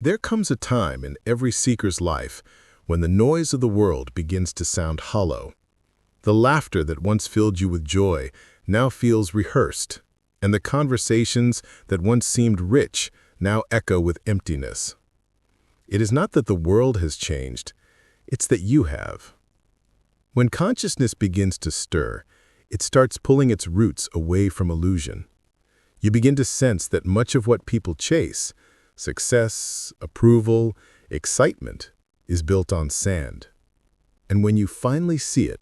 There comes a time in every seeker's life when the noise of the world begins to sound hollow. The laughter that once filled you with joy now feels rehearsed, and the conversations that once seemed rich now echo with emptiness. It is not that the world has changed, it's that you have. When consciousness begins to stir, it starts pulling its roots away from illusion. You begin to sense that much of what people chase, success, approval, excitement, is built on sand. And when you finally see it,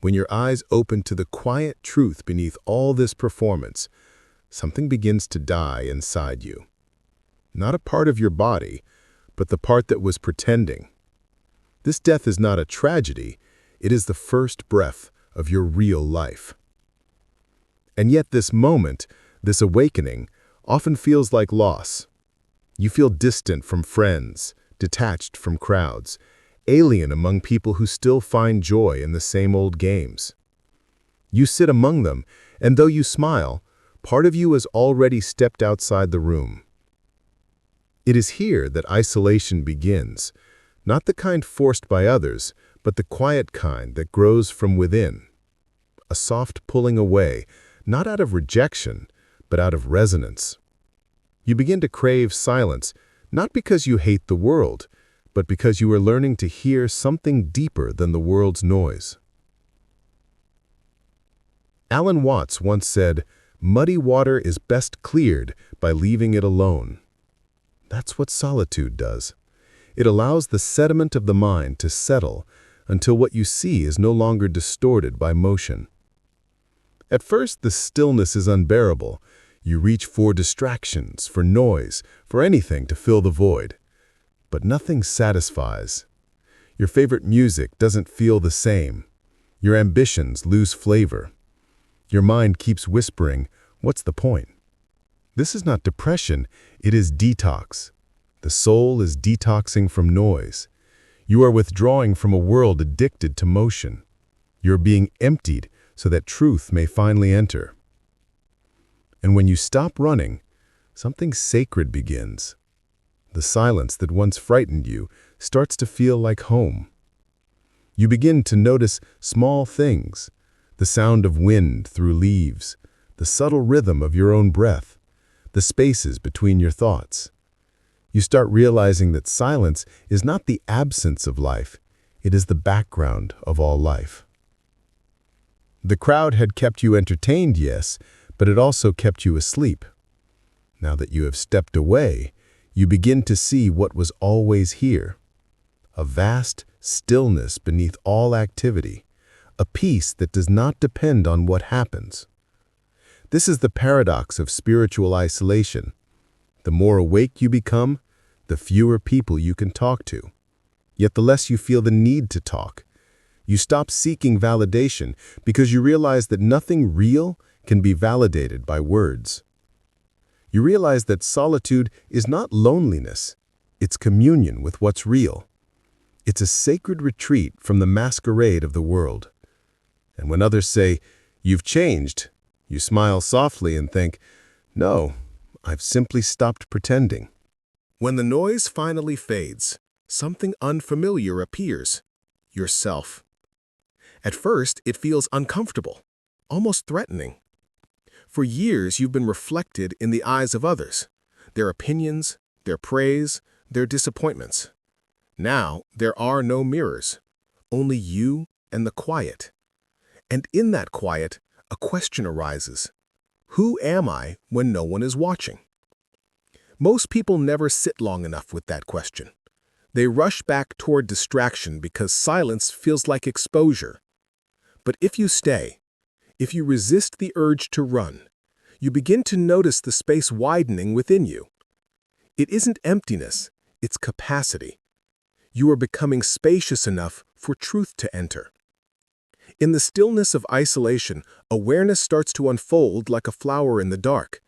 when your eyes open to the quiet truth beneath all this performance, something begins to die inside you. Not a part of your body, but the part that was pretending. This death is not a tragedy, it is the first breath of your real life. And yet this moment, this awakening, often feels like loss. You feel distant from friends, detached from crowds, alien among people who still find joy in the same old games. You sit among them, and though you smile, part of you has already stepped outside the room. It is here that isolation begins, not the kind forced by others, but the quiet kind that grows from within. A soft pulling away, not out of rejection, but out of resonance. You begin to crave silence, not because you hate the world, but because you are learning to hear something deeper than the world's noise. Alan Watts once said, "Muddy water is best cleared by leaving it alone." That's what solitude does. It allows the sediment of the mind to settle until what you see is no longer distorted by motion. At first, the stillness is unbearable. You reach for distractions, for noise, for anything to fill the void. But nothing satisfies. Your favorite music doesn't feel the same. Your ambitions lose flavor. Your mind keeps whispering, "What's the point?" This is not depression, it is detox. The soul is detoxing from noise. You are withdrawing from a world addicted to motion. You're being emptied so that truth may finally enter. And when you stop running, something sacred begins. The silence that once frightened you starts to feel like home. You begin to notice small things, the sound of wind through leaves, the subtle rhythm of your own breath, the spaces between your thoughts. You start realizing that silence is not the absence of life, it is the background of all life. The crowd had kept you entertained, yes, but it also kept you asleep. Now that you have stepped away, you begin to see what was always here. A vast stillness beneath all activity, a peace that does not depend on what happens. This is the paradox of spiritual isolation. The more awake you become, the fewer people you can talk to. Yet the less you feel the need to talk. You stop seeking validation because you realize that nothing real can be validated by words. You realize that solitude is not loneliness, it's communion with what's real. It's a sacred retreat from the masquerade of the world. And when others say, "You've changed," you smile softly and think, "No, I've simply stopped pretending." When the noise finally fades, something unfamiliar appears, yourself. At first, it feels uncomfortable, almost threatening. For years, you've been reflected in the eyes of others, their opinions, their praise, their disappointments. Now, there are no mirrors, only you and the quiet. And in that quiet, a question arises. Who am I when no one is watching? Most people never sit long enough with that question. They rush back toward distraction because silence feels like exposure. But if you stay, if you resist the urge to run, you begin to notice the space widening within you. It isn't emptiness, it's capacity. You are becoming spacious enough for truth to enter. In the stillness of isolation, awareness starts to unfold like a flower in the dark.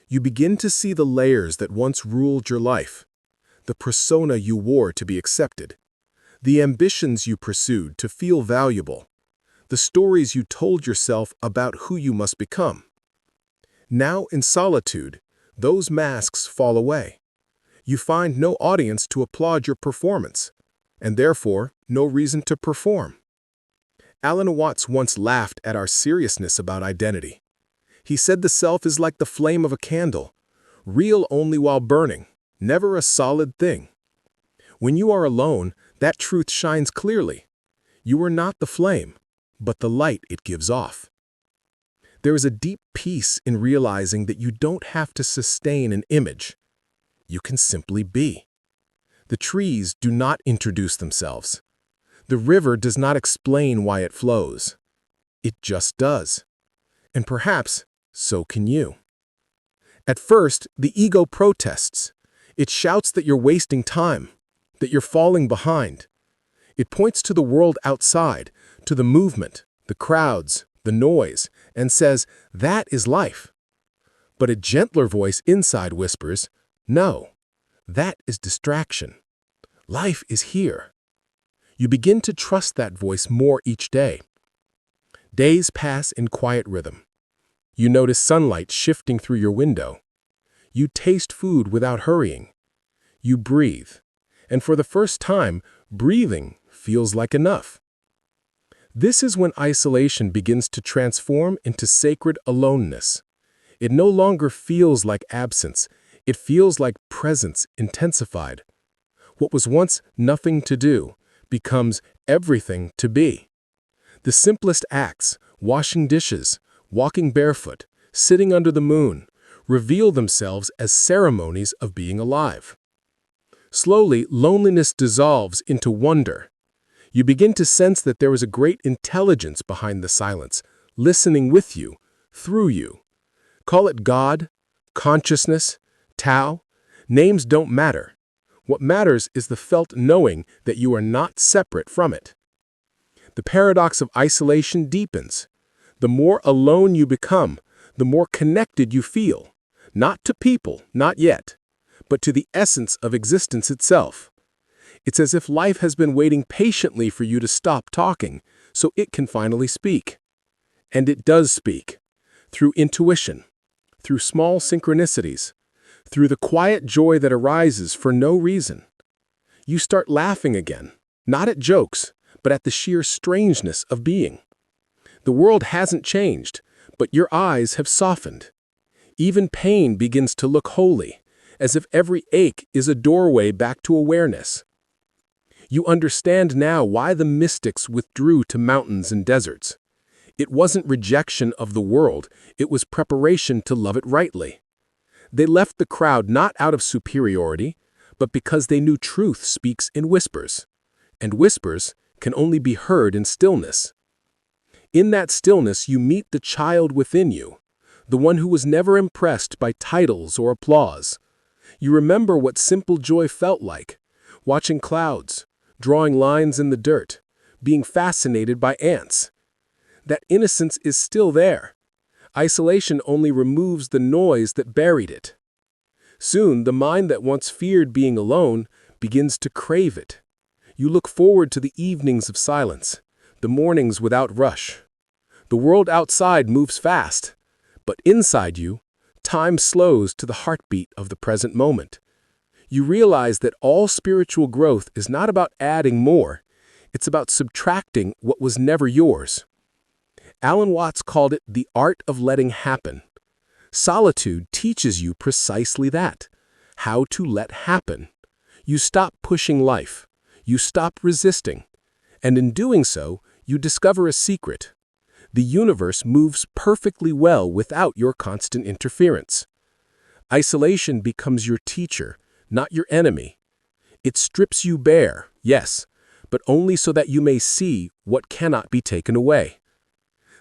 You begin to see the layers that once ruled your life, the persona you wore to be accepted, the ambitions you pursued to feel valuable, the stories you told yourself about who you must become. Now, in solitude, those masks fall away. You find no audience to applaud your performance, and therefore no reason to perform. Alan Watts once laughed at our seriousness about identity. He said the self is like the flame of a candle, real only while burning, never a solid thing. When you are alone, that truth shines clearly. You are not the flame, but the light it gives off. There is a deep peace in realizing that you don't have to sustain an image. You can simply be. The trees do not introduce themselves. The river does not explain why it flows. It just does. And perhaps so can you. At first, the ego protests. It shouts that you're wasting time, that you're falling behind. It points to the world outside, to the movement, the crowds, the noise, and says, that is life. But a gentler voice inside whispers, no, that is distraction. Life is here. You begin to trust that voice more each day. Days pass in quiet rhythm. You notice sunlight shifting through your window. You taste food without hurrying. You breathe. And for the first time, breathing feels like enough. This is when isolation begins to transform into sacred aloneness. It no longer feels like absence. It feels like presence intensified. What was once nothing to do becomes everything to be. The simplest acts, washing dishes, walking barefoot, sitting under the moon, reveal themselves as ceremonies of being alive. Slowly, loneliness dissolves into wonder. You begin to sense that there is a great intelligence behind the silence, listening with you, through you. Call it God, consciousness, Tao. Names don't matter. What matters is the felt knowing that you are not separate from it. The paradox of isolation deepens. The more alone you become, the more connected you feel. Not to people, not yet, but to the essence of existence itself. It's as if life has been waiting patiently for you to stop talking, so it can finally speak. And it does speak. Through intuition, through small synchronicities, through the quiet joy that arises for no reason. You start laughing again, not at jokes, but at the sheer strangeness of being. The world hasn't changed, but your eyes have softened. Even pain begins to look holy, as if every ache is a doorway back to awareness. You understand now why the mystics withdrew to mountains and deserts. It wasn't rejection of the world, it was preparation to love it rightly. They left the crowd not out of superiority, but because they knew truth speaks in whispers, and whispers can only be heard in stillness. In that stillness you meet the child within you, the one who was never impressed by titles or applause. You remember what simple joy felt like, watching clouds, drawing lines in the dirt, being fascinated by ants. That innocence is still there. Isolation only removes the noise that buried it. Soon, the mind that once feared being alone begins to crave it. You look forward to the evenings of silence, the mornings without rush. The world outside moves fast, but inside you, time slows to the heartbeat of the present moment. You realize that all spiritual growth is not about adding more, it's about subtracting what was never yours. Alan Watts called it the art of letting happen. Solitude teaches you precisely that, how to let happen. You stop pushing life, you stop resisting, and in doing so, you discover a secret. The universe moves perfectly well without your constant interference. Isolation becomes your teacher, not your enemy. It strips you bare, yes, but only so that you may see what cannot be taken away.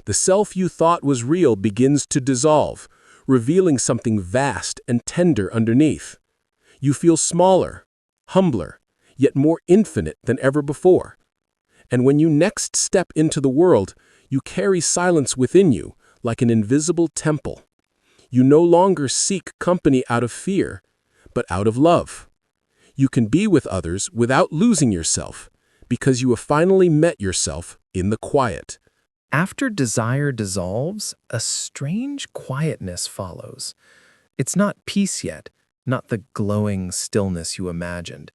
The self you thought was real begins to dissolve, revealing something vast and tender underneath. You feel smaller, humbler, yet more infinite than ever before. And when you next step into the world, you carry silence within you like an invisible temple. You no longer seek company out of fear, but out of love. You can be with others without losing yourself, because you have finally met yourself in the quiet. After desire dissolves, a strange quietness follows. It's not peace yet, not the glowing stillness you imagined,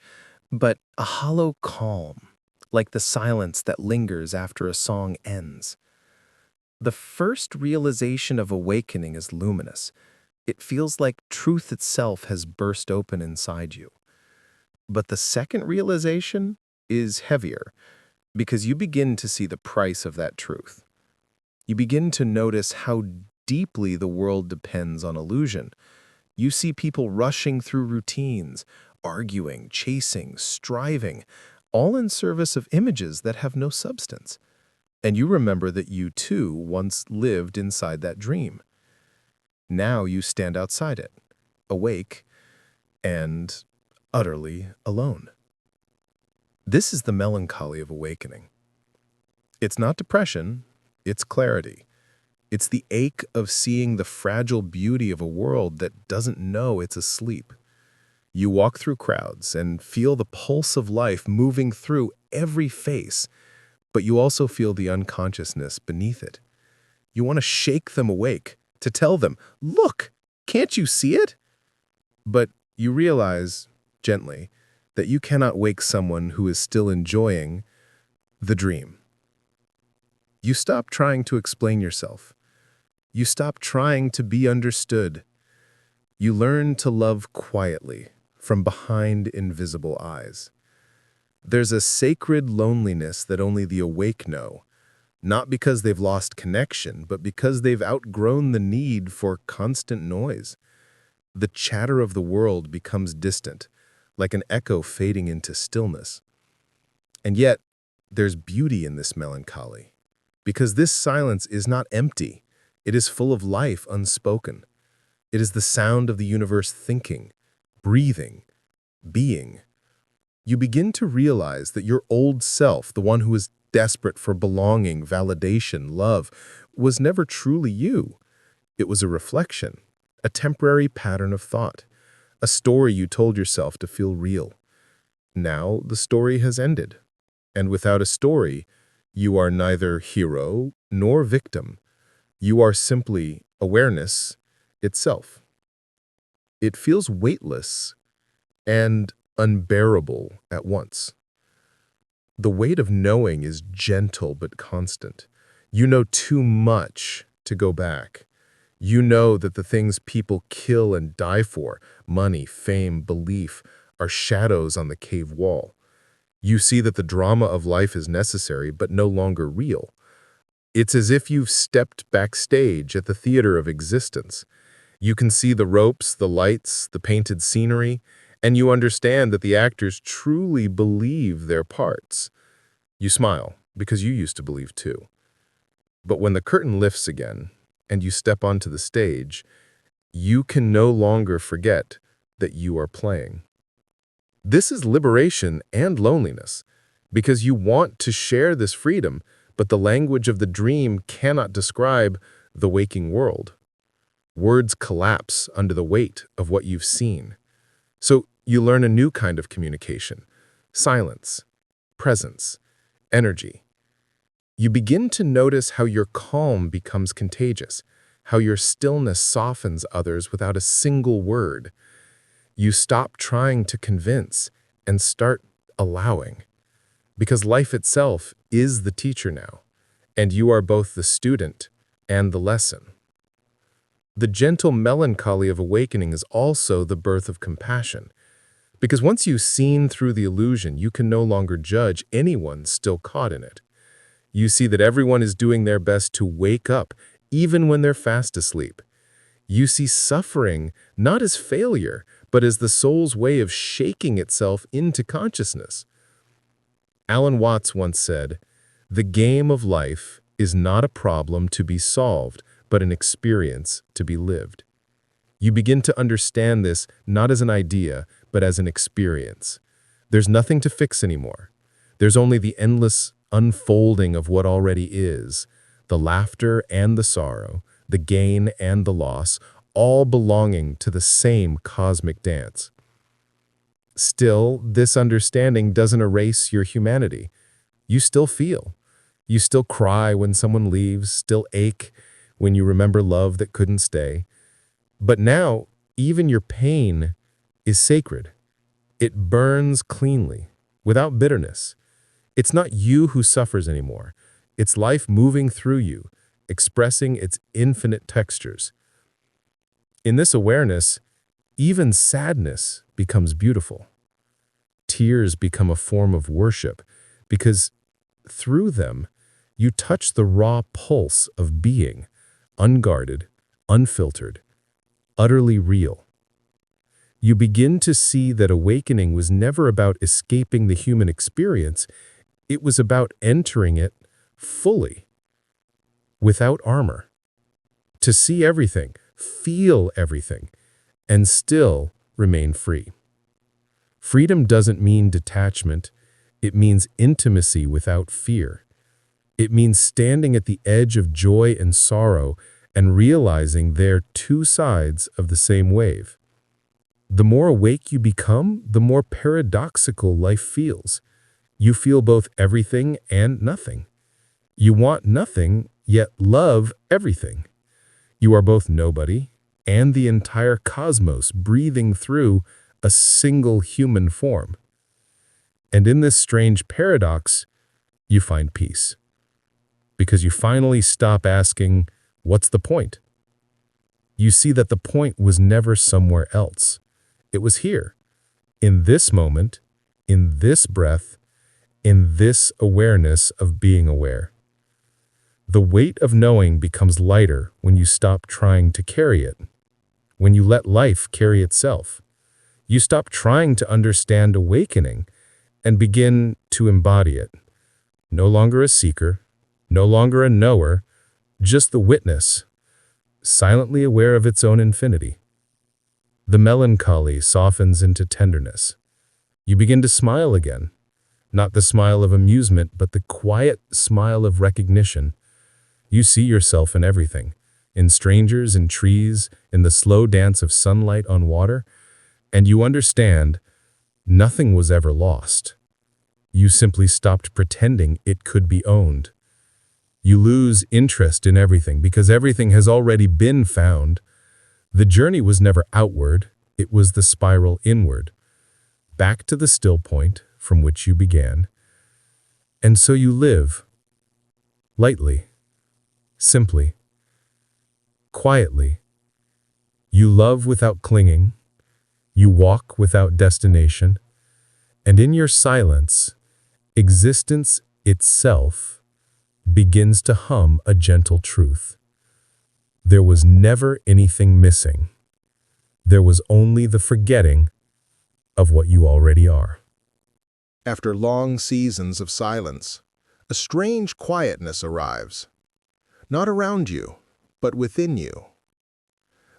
but a hollow calm, like the silence that lingers after a song ends. The first realization of awakening is luminous. It feels like truth itself has burst open inside you. But the second realization is heavier because you begin to see the price of that truth. You begin to notice how deeply the world depends on illusion. You see people rushing through routines, arguing, chasing, striving, all in service of images that have no substance. And you remember that you too once lived inside that dream. Now you stand outside it, awake and utterly alone. This is the melancholy of awakening. It's not depression, it's clarity. It's the ache of seeing the fragile beauty of a world that doesn't know it's asleep. You walk through crowds and feel the pulse of life moving through every face, but you also feel the unconsciousness beneath it. You want to shake them awake, to tell them, "Look, can't you see it?" But you realize, gently, that you cannot wake someone who is still enjoying the dream. You stop trying to explain yourself. You stop trying to be understood. You learn to love quietly, from behind invisible eyes. There's a sacred loneliness that only the awake know, not because they've lost connection, but because they've outgrown the need for constant noise. The chatter of the world becomes distant, like an echo fading into stillness. And yet, there's beauty in this melancholy, because this silence is not empty. It is full of life unspoken. It is the sound of the universe thinking, breathing, being. You begin to realize that your old self, the one who is desperate for belonging, validation, love, was never truly you. It was a reflection, a temporary pattern of thought, a story you told yourself to feel real. Now the story has ended, and without a story, you are neither hero nor victim. You are simply awareness itself. It feels weightless and unbearable at once. The weight of knowing is gentle but constant. You know too much to go back. You know that the things people kill and die for, money, fame, belief, are shadows on the cave wall. You see that the drama of life is necessary but no longer real. It's as if you've stepped backstage at the theater of existence. You can see the ropes, the lights, the painted scenery, and you understand that the actors truly believe their parts. You smile, because you used to believe too. But when the curtain lifts again, and you step onto the stage, you can no longer forget that you are playing. This is liberation and loneliness, because you want to share this freedom, but the language of the dream cannot describe the waking world. Words collapse under the weight of what you've seen. So you learn a new kind of communication: silence, presence, energy. You begin to notice how your calm becomes contagious, how your stillness softens others without a single word. You stop trying to convince and start allowing, because life itself is the teacher now, and you are both the student and the lesson. The gentle melancholy of awakening is also the birth of compassion, because once you've seen through the illusion, you can no longer judge anyone still caught in it. You see that everyone is doing their best to wake up, even when they're fast asleep. You see suffering not as failure, but as the soul's way of shaking itself into consciousness. Alan Watts once said, "The game of life is not a problem to be solved, but an experience to be lived." You begin to understand this not as an idea, but as an experience. There's nothing to fix anymore. There's only the endless unfolding of what already is, the laughter and the sorrow, the gain and the loss, all belonging to the same cosmic dance. Still, this understanding doesn't erase your humanity. You still feel. You still cry when someone leaves, still ache when you remember love that couldn't stay. But now, even your pain is sacred. It burns cleanly, without bitterness. It's not you who suffers anymore. It's life moving through you, expressing its infinite textures. In this awareness, even sadness becomes beautiful. Tears become a form of worship because through them, you touch the raw pulse of being, unguarded, unfiltered, utterly real. You begin to see that awakening was never about escaping the human experience. It was about entering it fully, without armor. To see everything, feel everything, and still remain free. Freedom doesn't mean detachment. It means intimacy without fear. It means standing at the edge of joy and sorrow and realizing they're two sides of the same wave. The more awake you become, the more paradoxical life feels. You feel both everything and nothing. You want nothing, yet love everything. You are both nobody and the entire cosmos breathing through a single human form. And in this strange paradox, you find peace. Because you finally stop asking, what's the point? You see that the point was never somewhere else. It was here, in this moment, in this breath, in this awareness of being aware. The weight of knowing becomes lighter when you stop trying to carry it, when you let life carry itself. You stop trying to understand awakening and begin to embody it. No longer a seeker, no longer a knower, just the witness, silently aware of its own infinity. The melancholy softens into tenderness. You begin to smile again, not the smile of amusement, but the quiet smile of recognition. You see yourself in everything, in strangers, in trees, in the slow dance of sunlight on water, and you understand nothing was ever lost. You simply stopped pretending it could be owned. You lose interest in everything because everything has already been found. The journey was never outward, it was the spiral inward, back to the still point from which you began. And so you live, lightly, simply, quietly. You love without clinging, you walk without destination, and in your silence, existence itself begins to hum a gentle truth. There was never anything missing. There was only the forgetting of what you already are. After long seasons of silence, a strange quietness arrives. Not around you, but within you.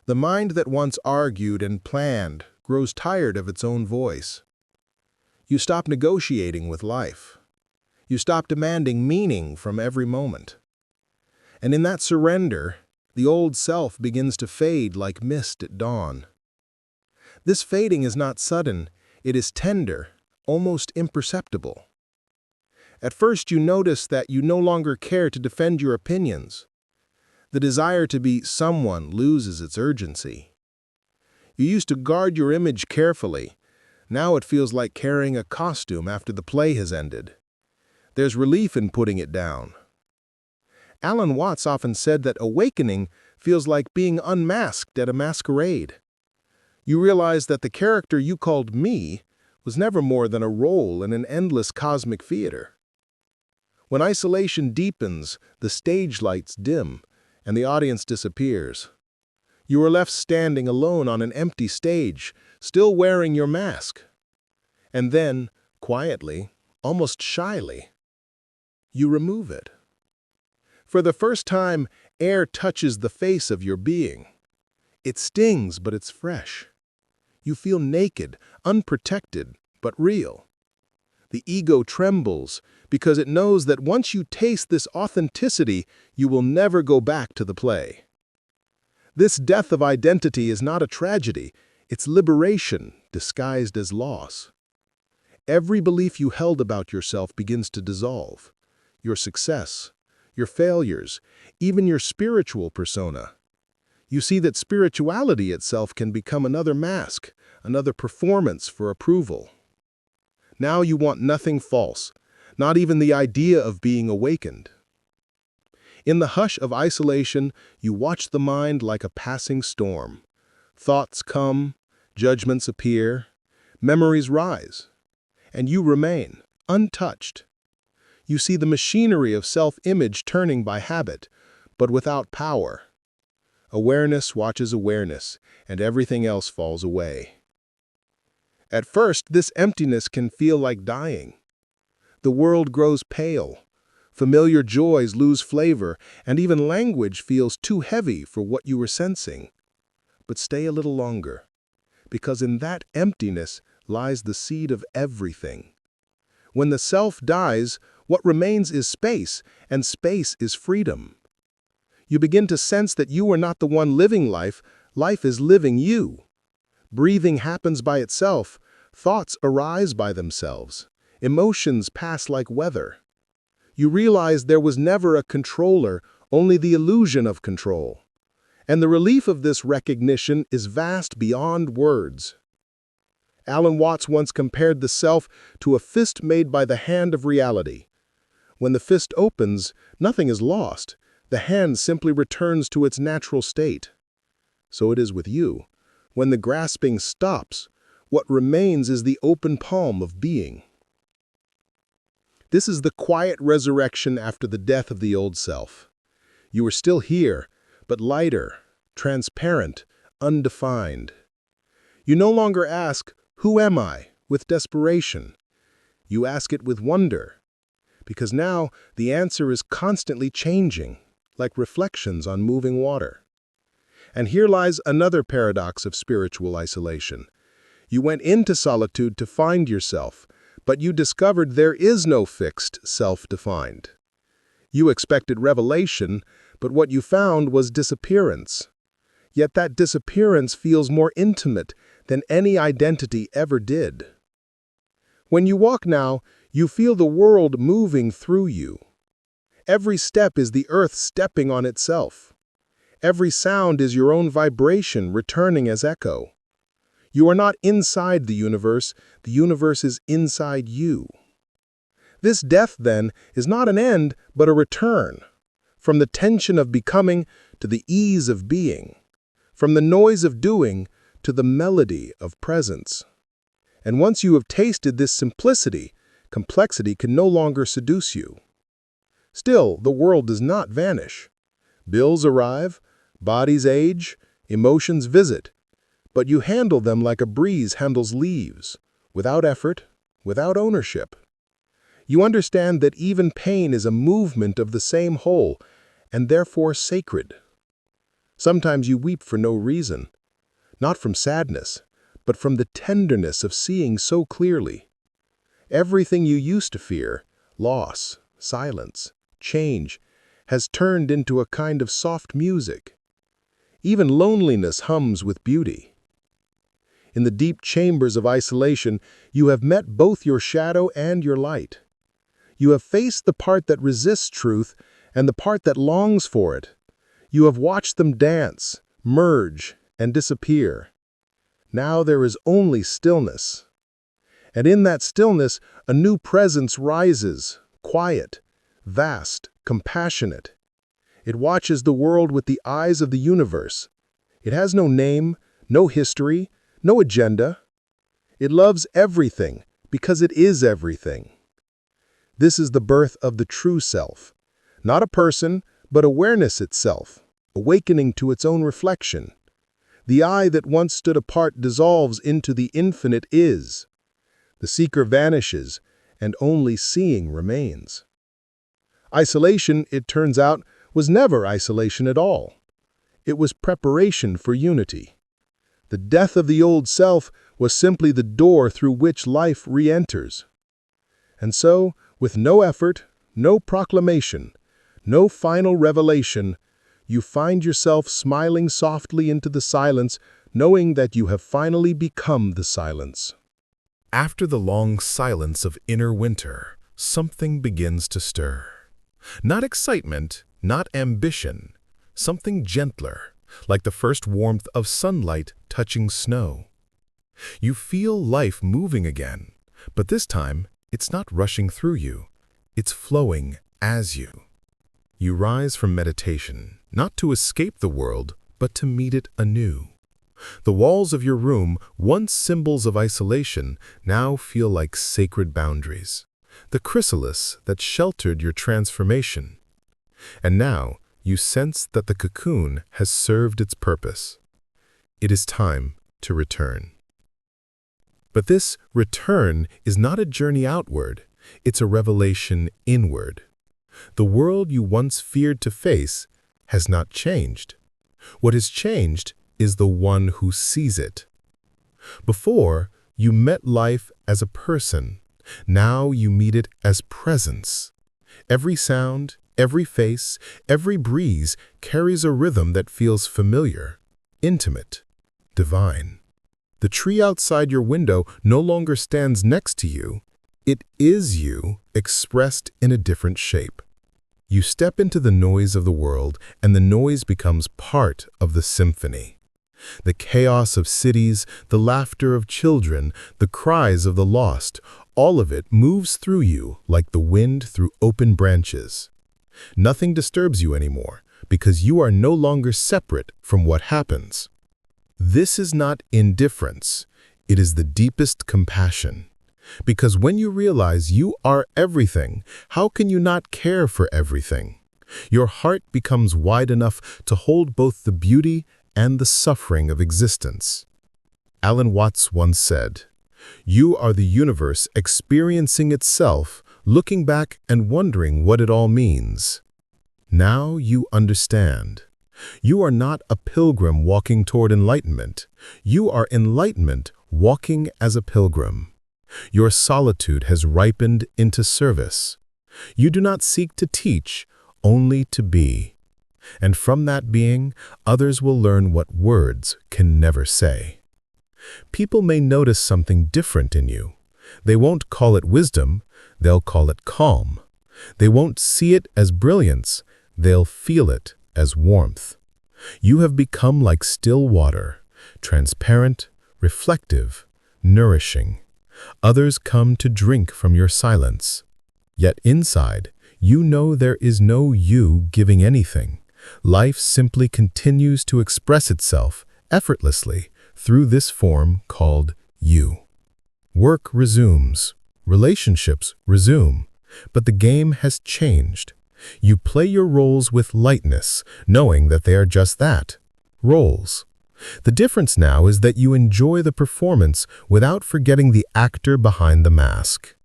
The mind that once argued and planned grows tired of its own voice. You stop negotiating with life. You stop demanding meaning from every moment. And in that surrender, the old self begins to fade like mist at dawn. This fading is not sudden, it is tender, almost imperceptible. At first you notice that you no longer care to defend your opinions. The desire to be someone loses its urgency. You used to guard your image carefully. Now it feels like carrying a costume after the play has ended. There's relief in putting it down. Alan Watts often said that awakening feels like being unmasked at a masquerade. You realize that the character you called me was never more than a role in an endless cosmic theater. When isolation deepens, the stage lights dim, and the audience disappears. You are left standing alone on an empty stage, still wearing your mask. And then, quietly, almost shyly, you remove it. For the first time, air touches the face of your being. It stings, but it's fresh. You feel naked, unprotected, but real. The ego trembles because it knows that once you taste this authenticity, you will never go back to the play. This death of identity is not a tragedy, it's liberation disguised as loss. Every belief you held about yourself begins to dissolve. Your success, your failures, even your spiritual persona. You see that spirituality itself can become another mask, another performance for approval. Now you want nothing false, not even the idea of being awakened. In the hush of isolation, you watch the mind like a passing storm. Thoughts come, judgments appear, memories rise, and you remain, untouched. You see the machinery of self-image turning by habit, but without power. Awareness watches awareness, and everything else falls away. At first, this emptiness can feel like dying. The world grows pale. Familiar joys lose flavor, and even language feels too heavy for what you were sensing. But stay a little longer, because in that emptiness lies the seed of everything. When the self dies, what remains is space, and space is freedom. You begin to sense that you are not the one living life, life is living you. Breathing happens by itself, thoughts arise by themselves, emotions pass like weather. You realize there was never a controller, only the illusion of control. And the relief of this recognition is vast beyond words. Alan Watts once compared the self to a fist made by the hand of reality. When the fist opens, nothing is lost. The hand simply returns to its natural state. So it is with you. When the grasping stops, what remains is the open palm of being. This is the quiet resurrection after the death of the old self. You are still here, but lighter, transparent, undefined. You no longer ask, "Who am I?" with desperation. You ask it with wonder, because now the answer is constantly changing, like reflections on moving water. And here lies another paradox of spiritual isolation. You went into solitude to find yourself, but you discovered there is no fixed self-defined. You expected revelation, but what you found was disappearance. Yet that disappearance feels more intimate than any identity ever did. When you walk now, you feel the world moving through you. Every step is the earth stepping on itself. Every sound is your own vibration returning as echo. You are not inside the universe is inside you. This death, then, is not an end, but a return. From the tension of becoming to the ease of being. From the noise of doing to the melody of presence. And once you have tasted this simplicity, complexity can no longer seduce you. Still, the world does not vanish. Bills arrive, bodies age, emotions visit, but you handle them like a breeze handles leaves, without effort, without ownership. You understand that even pain is a movement of the same whole, and therefore sacred. Sometimes you weep for no reason, not from sadness, but from the tenderness of seeing so clearly. Everything you used to fear, loss, silence, change, has turned into a kind of soft music. Even loneliness hums with beauty. In the deep chambers of isolation, you have met both your shadow and your light. You have faced the part that resists truth and the part that longs for it. You have watched them dance, merge, and disappear. Now there is only stillness. And in that stillness, a new presence rises, quiet, vast, compassionate. It watches the world with the eyes of the universe. It has no name, no history, no agenda. It loves everything because it is everything. This is the birth of the true self. Not a person, but awareness itself, awakening to its own reflection. The I that once stood apart dissolves into the infinite is. The seeker vanishes, and only seeing remains. Isolation, it turns out, was never isolation at all. It was preparation for unity. The death of the old self was simply the door through which life re-enters. And so, with no effort, no proclamation, no final revelation, you find yourself smiling softly into the silence, knowing that you have finally become the silence. After the long silence of inner winter, something begins to stir. Not excitement, not ambition, something gentler, like the first warmth of sunlight touching snow. You feel life moving again, but this time it's not rushing through you. It's flowing as you. You rise from meditation, not to escape the world, but to meet it anew. The walls of your room, once symbols of isolation, now feel like sacred boundaries, the chrysalis that sheltered your transformation. And now you sense that the cocoon has served its purpose. It is time to return. But this return is not a journey outward, it's a revelation inward. The world you once feared to face has not changed. What has changed is the one who sees it. Before, you met life as a person. Now you meet it as presence. Every sound, every face, every breeze carries a rhythm that feels familiar, intimate, divine. The tree outside your window no longer stands next to you. It is you, expressed in a different shape. You step into the noise of the world, and the noise becomes part of the symphony. The chaos of cities, the laughter of children, the cries of the lost, all of it moves through you like the wind through open branches. Nothing disturbs you anymore, because you are no longer separate from what happens. This is not indifference, it is the deepest compassion. Because when you realize you are everything, how can you not care for everything? Your heart becomes wide enough to hold both the beauty and the suffering of existence. Alan Watts once said, "You are the universe experiencing itself, looking back and wondering what it all means." Now you understand. You are not a pilgrim walking toward enlightenment. You are enlightenment walking as a pilgrim. Your solitude has ripened into service. You do not seek to teach, only to be. And from that being, others will learn what words can never say. People may notice something different in you. They won't call it wisdom, they'll call it calm. They won't see it as brilliance, they'll feel it as warmth. You have become like still water, transparent, reflective, nourishing. Others come to drink from your silence. Yet inside, you know there is no you giving anything. Life simply continues to express itself effortlessly through this form called you. Work resumes, relationships resume, but the game has changed. You play your roles with lightness, knowing that they are just that, roles. The difference now is that you enjoy the performance without forgetting the actor behind the mask.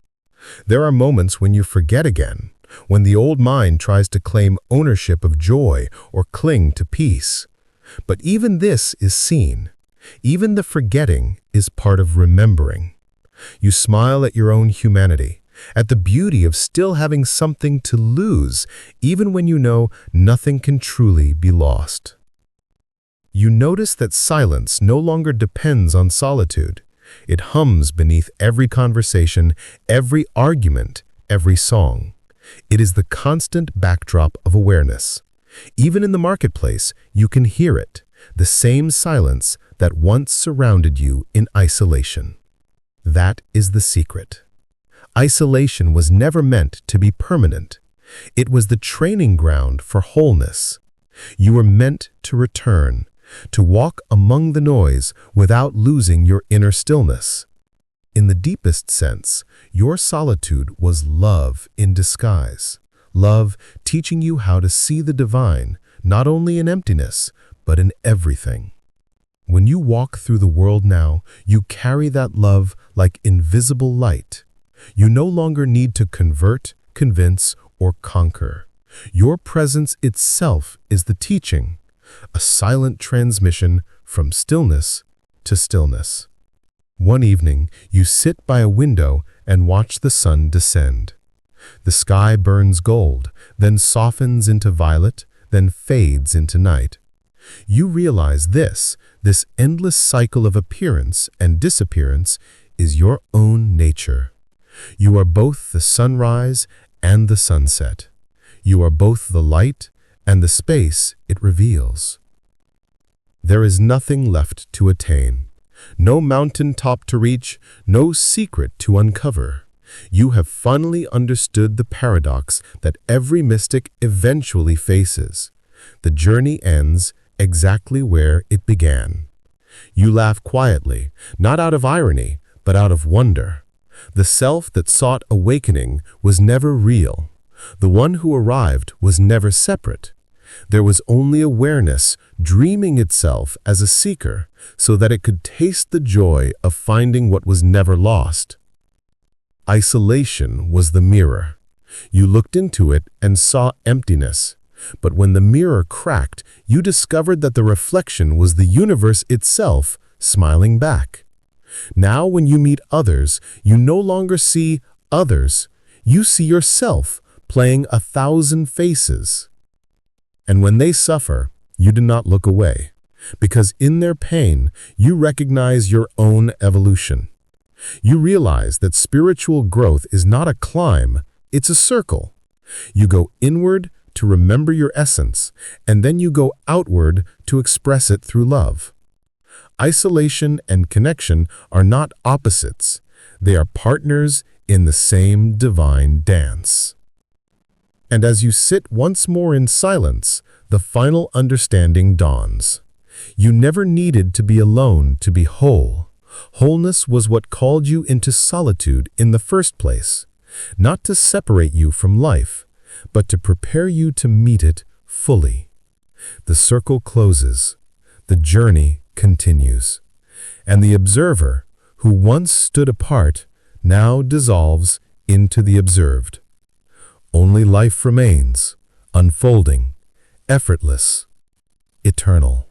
There are moments when you forget again, when the old mind tries to claim ownership of joy or cling to peace. But even this is seen. Even the forgetting is part of remembering. You smile at your own humanity, at the beauty of still having something to lose, even when you know nothing can truly be lost. You notice that silence no longer depends on solitude. It hums beneath every conversation, every argument, every song. It is the constant backdrop of awareness. Even in the marketplace, you can hear it, the same silence that once surrounded you in isolation. That is the secret. Isolation was never meant to be permanent. It was the training ground for wholeness. You were meant to return, to walk among the noise without losing your inner stillness. In the deepest sense, your solitude was love in disguise. Love teaching you how to see the divine, not only in emptiness, but in everything. When you walk through the world now, you carry that love like invisible light. You no longer need to convert, convince, or conquer. Your presence itself is the teaching, a silent transmission from stillness to stillness. One evening, you sit by a window and watch the sun descend. The sky burns gold, then softens into violet, then fades into night. You realize this endless cycle of appearance and disappearance is your own nature. You are both the sunrise and the sunset. You are both the light and the space it reveals. There is nothing left to attain, No mountain top to reach, no secret to uncover. You have finally understood the paradox that every mystic eventually faces. The journey ends exactly where it began. You laugh quietly, not out of irony, but out of wonder. The self that sought awakening was never real. The one who arrived was never separate. There was only awareness dreaming itself as a seeker so that it could taste the joy of finding what was never lost. Isolation was the mirror. You looked into it and saw emptiness. But when the mirror cracked, you discovered that the reflection was the universe itself smiling back. Now when you meet others, you no longer see others. You see yourself playing 1,000 faces. And when they suffer, you do not look away, because in their pain, you recognize your own evolution. You realize that spiritual growth is not a climb, it's a circle. You go inward to remember your essence, and then you go outward to express it through love. Isolation and connection are not opposites. They are partners in the same divine dance. And as you sit once more in silence, the final understanding dawns. You never needed to be alone to be whole. Wholeness was what called you into solitude in the first place, not to separate you from life, but to prepare you to meet it fully. The circle closes, the journey continues, and the observer, who once stood apart, now dissolves into the observed. Only life remains, unfolding, effortless, eternal.